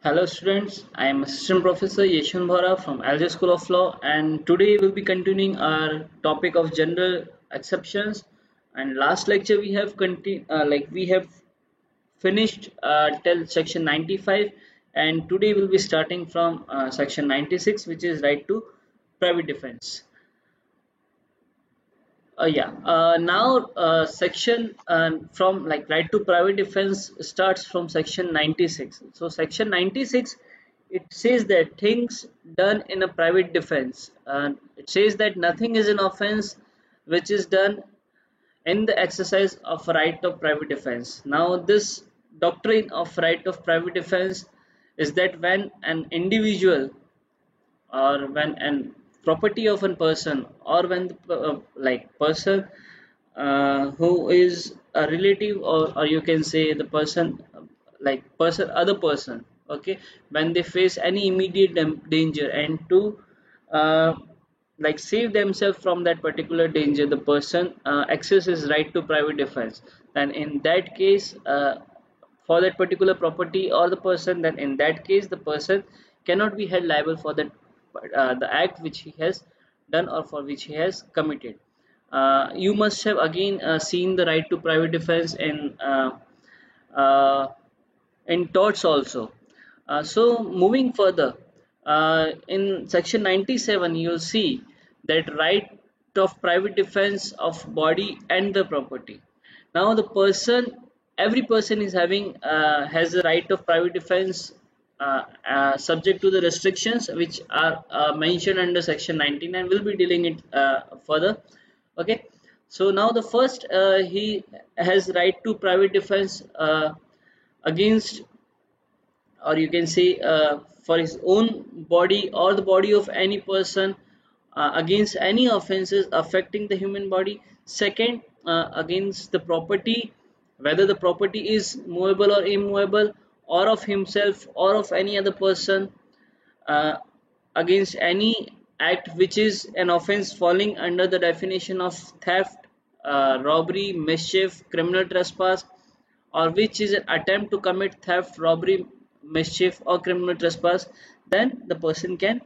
Hello students, I am Assistant Professor Yeshwan Bhora from LJ School of Law, and today we'll be continuing our topic of general exceptions. And last lecture we have finished till section 95, and today we'll be starting from section 96, which is right to private defense. Yeah. Now, section from like right to private defense starts from section 96. So, section 96 it says that things done in a private defense. It says that nothing is an offense which is done in the exercise of right of private defense. Now, this doctrine of right of private defense is that when an individual or when an property of a person or when the person who is a relative or you can say the person person other person, okay, when they face any immediate danger and to uh, save themselves from that particular danger, the person accesses right to private defense. And in that case, for that particular property or the person, then in that case the person cannot be held liable for that the act which he has done or for which he has committed. You must have again seen the right to private defense uh, in torts also. So moving further, in section 97 you'll see that right of private defense of body and the property. Now the person, every person is having has the right of private defense subject to the restrictions which are mentioned under section 99. We'll be dealing it further. Okay, so now the first, he has right to private defense against, or you can say for his own body or the body of any person, against any offenses affecting the human body. Second, against the property, whether the property is movable or immovable, or of himself or of any other person, uh, against any act which is an offense falling under the definition of theft, robbery, mischief, criminal trespass, or which is an attempt to commit theft, robbery, mischief, or criminal trespass, then the person can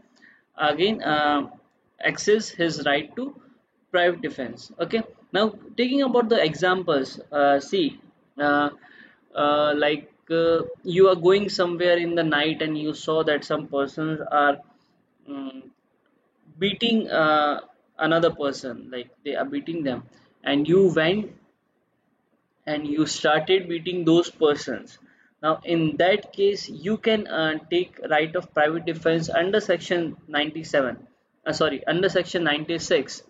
again access his right to private defense. Okay, now taking about the examples, see, uh, you are going somewhere in the night and you saw that some persons are um, beating another person, like they are beating them, and you went and you started beating those persons. Now in that case you can take right of private defense under section 97, sorry, under section 96,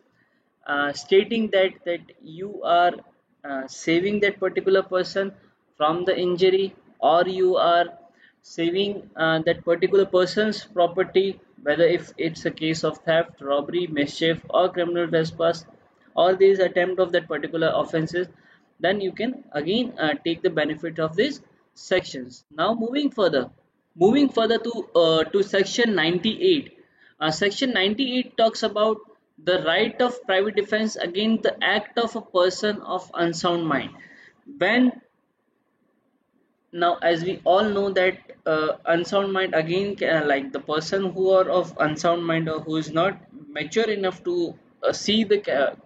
stating that you are saving that particular person from the injury, or you are saving that particular person's property, whether if it's a case of theft, robbery, mischief, or criminal trespass, or these attempt of that particular offenses, then you can again take the benefit of these sections. Now moving further to section 98. Section 98 talks about the right of private defense against the act of a person of unsound mind. When, now as we all know that unsound mind again like the person who are of unsound mind or who is not mature enough to see the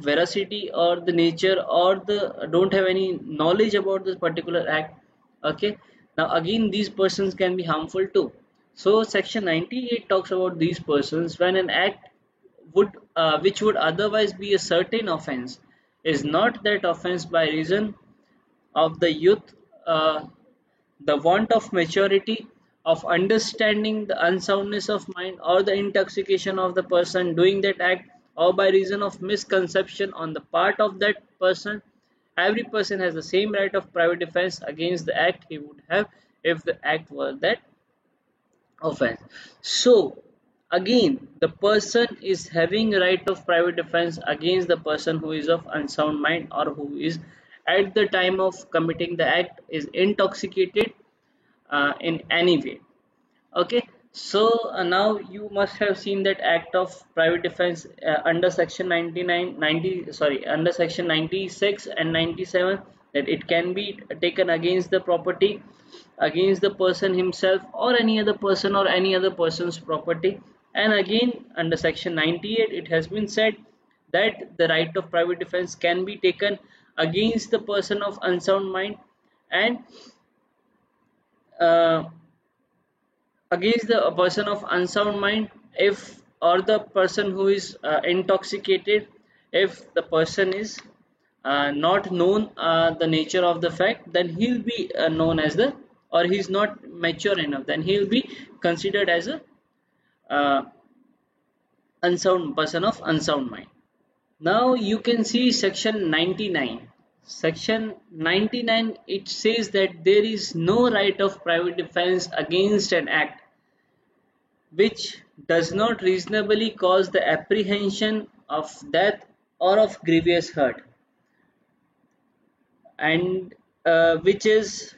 veracity or the nature or the don't have any knowledge about this particular act. Okay, now again these persons can be harmful too. So section 98 talks about these persons when an act would which would otherwise be a certain offense is not that offense by reason of the youth, the want of maturity, of understanding the unsoundness of mind, or the intoxication of the person doing that act, or by reason of misconception on the part of that person. Every person has the same right of private defense against the act he would have if the act were that offense. So again, the person is having right of private defense against the person who is of unsound mind or who is at the time of committing the act is intoxicated in any way. Okay, so now you must have seen that act of private defense under section 99, 90, sorry, under section 96 and 97. that it can be taken against the property, against the person himself or any other person or any other person's property. And again under section 98 it has been said that the right of private defense can be taken against the person of unsound mind and uh, against the person of unsound mind if or the person who is intoxicated, if the person is not known the nature of the fact, then he'll be known as the, or he's not mature enough, then he'll be considered as a uh, unsound person of unsound mind. Now you can see section 99. Section 99 it says that there is no right of private defense against an act which does not reasonably cause the apprehension of death or of grievous hurt, and which is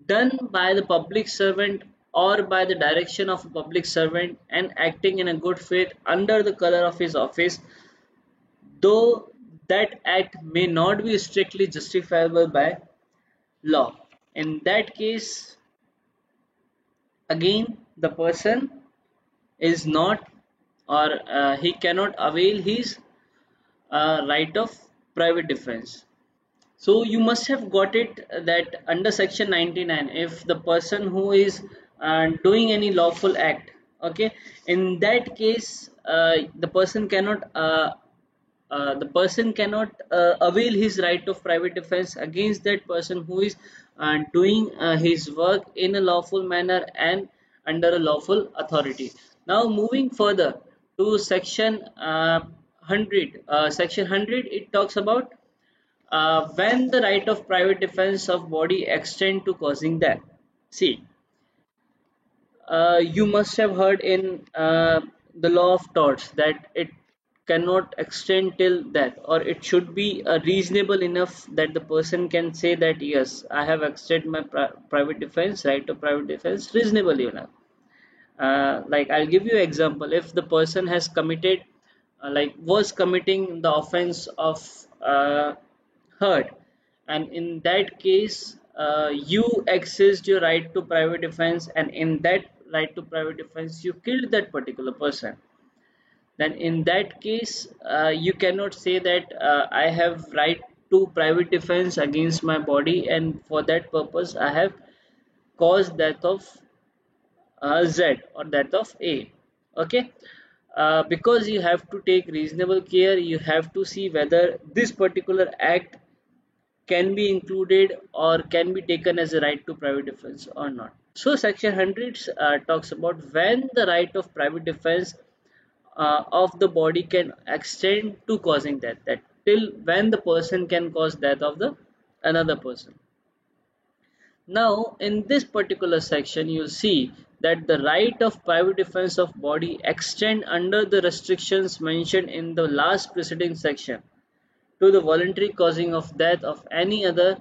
done by the public servant or by the direction of a public servant and acting in a good faith under the color of his office, though that act may not be strictly justifiable by law. In that case, again, the person is not, or he cannot avail his right of private defense. So you must have got it that under section 99, if the person who is doing any lawful act, okay, in that case the person cannot avail his right of private defense against that person who is doing his work in a lawful manner and under a lawful authority. Now moving further to section 100, section 100 it talks about when the right of private defense of body extend to causing death. See, you must have heard in the law of torts that it cannot extend till death, or it should be reasonable enough that the person can say that yes, I have extended my private defense, right of private defense reasonably enough. Like I'll give you an example. If the person has committed, like was committing the offense of hurt, and in that case you exercised your right to private defense, and in that right to private defense you killed that particular person, then in that case you cannot say that I have right to private defense against my body, and for that purpose I have caused death of Z or that of A. Okay, because you have to take reasonable care, you have to see whether this particular act can be included or can be taken as a right to private defense or not. So section 100 talks about when the right of private defense of the body can extend to causing death, that till when the person can cause death of the another person. Now, in this particular section, you see that the right of private defense of body extend under the restrictions mentioned in the last preceding section to the voluntary causing of death of any other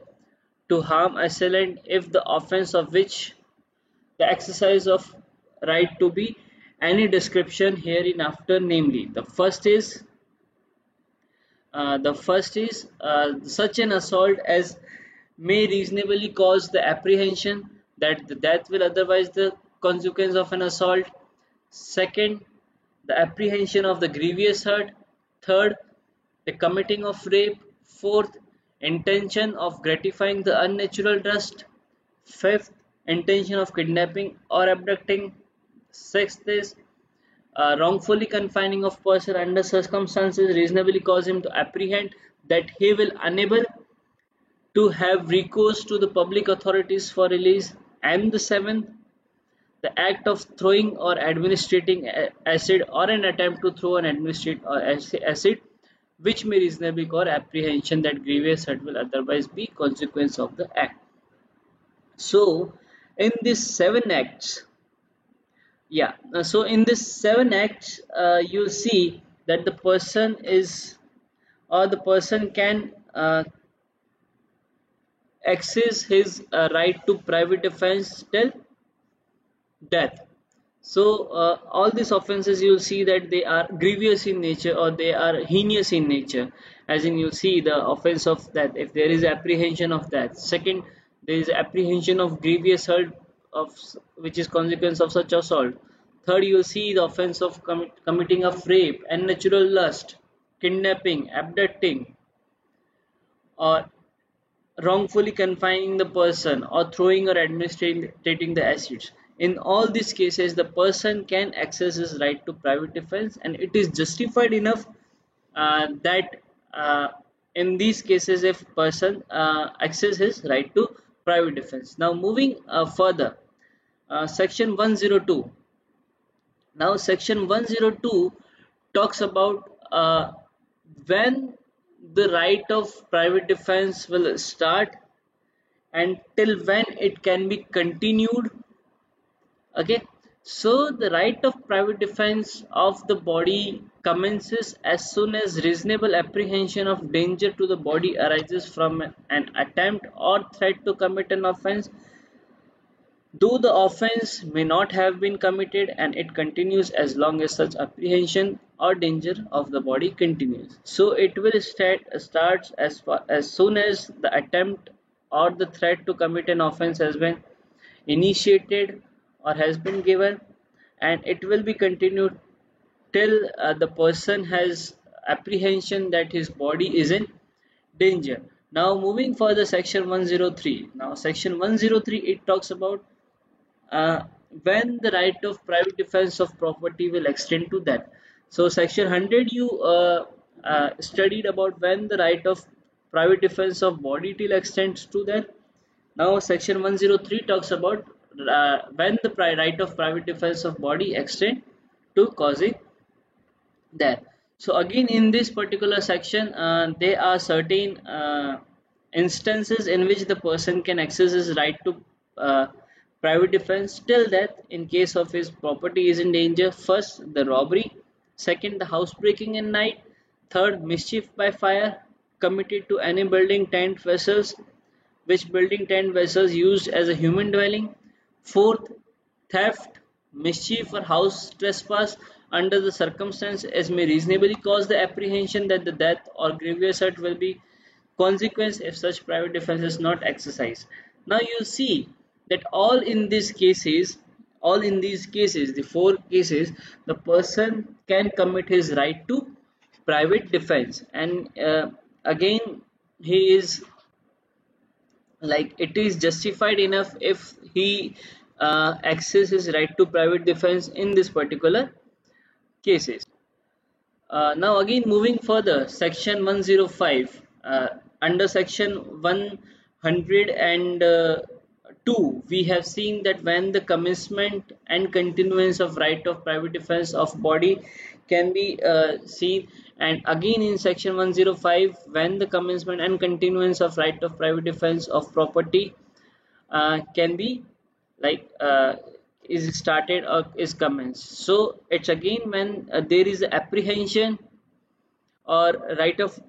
to harm assailant if the offense of which the exercise of right to be any description hereinafter, namely the first is such an assault as may reasonably cause the apprehension that the death will otherwise the consequence of an assault. Second, the apprehension of the grievous hurt. Third, the committing of rape. Fourth, intention of gratifying the unnatural lust. Fifth, intention of kidnapping or abducting. Sixth is wrongfully confining of person under circumstances reasonably cause him to apprehend that he will unable to have recourse to the public authorities for release. And the seventh, the act of throwing or administrating acid or an attempt to throw and administrate or acid which may reasonably cause apprehension that grievous hurt will otherwise be consequence of the act. So in these seven acts, so in this seven acts you'll see that the person is, or the person can exercise his right to private defense till death. So all these offenses, you'll see that they are grievous in nature or they are heinous in nature, as in you'll see the offense of that if there is apprehension of that. Second, there is apprehension of grievous hurt of which is consequence of such assault. Third, you'll see the offense of committing of rape, unnatural lust, kidnapping, abducting, or wrongfully confining the person or throwing or administrating the assets. In all these cases, the person can access his right to private defense, and it is justified enough that in these cases, if person access his right to private defense. Now, moving further, section 102. Now, section 102 talks about when the right of private defense will start and till when it can be continued. Okay, so the right of private defense of the body commences as soon as reasonable apprehension of danger to the body arises from an attempt or threat to commit an offense, though the offense may not have been committed, and it continues as long as such apprehension or danger of the body continues. So it will start as soon as the attempt or the threat to commit an offense has been initiated or has been given, and it will be continued till the person has apprehension that his body is in danger. Now moving further, section 103. Now section 103, it talks about uh, when the right of private defense of property will extend to that. So section 100, you studied about when the right of private defense of body till extends to that. Now section 103 talks about when the right of private defense of body extend to causing there. So again, in this particular section, there are certain instances in which the person can access his right to uh, private defense till death in case of his property is in danger. First, the robbery. Second, the housebreaking in night. Third, mischief by fire committed to any building, tent, vessels which building tent vessels used as a human dwelling. Fourth, theft, mischief, or house trespass under the circumstance as may reasonably cause the apprehension that the death or grievous hurt will be consequence if such private defense is not exercised. Now you see that all in these cases, the four cases, the person can commit his right to private defense, and again he is like it is justified enough if he access his right to private defense in this particular cases. Now again moving further, section 105, under section 102, we have seen that when the commencement and continuance of right of private defense of body can be seen, and again in section 105, when the commencement and continuance of right of private defense of property can be like is started or is commenced. So it's again when there is apprehension or right of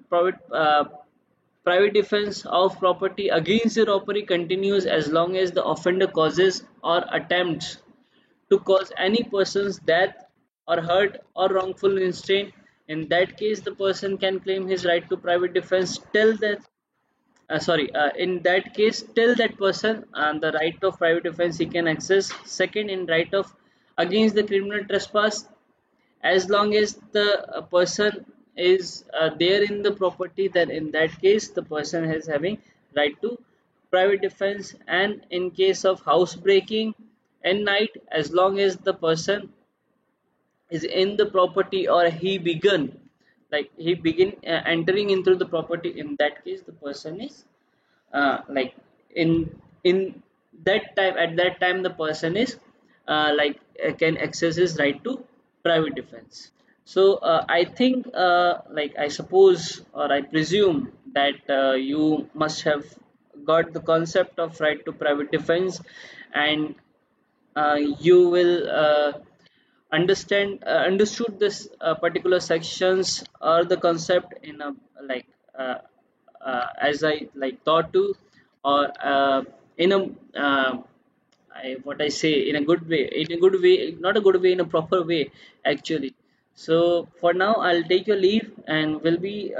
private defense of property against the robbery continues as long as the offender causes or attempts to cause any person's death or hurt or wrongful restraint. In that case, the person can claim his right to private defense till that in that case till that person and the right of private defense he can access. Second, in right of against the criminal trespass, as long as the person is there in the property, then in that case the person is having right to private defense. And in case of house breaking at night, as long as the person is in the property or he begin entering into the property, in that case the person is like in that time at that time the person is can access his right to private defense. So I think like I suppose or I presume that you must have got the concept of right to private defense, and you will understood this particular sections or the concept in a like as I like thought to, or in a what I say, in a good way, not a good way, in a proper way actually. So for now I'll take your leave, and we'll be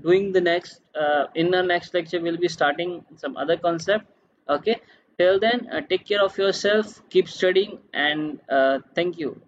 doing the next in the next lecture we'll be starting some other concept. Okay, till then, take care of yourself, keep studying, and thank you.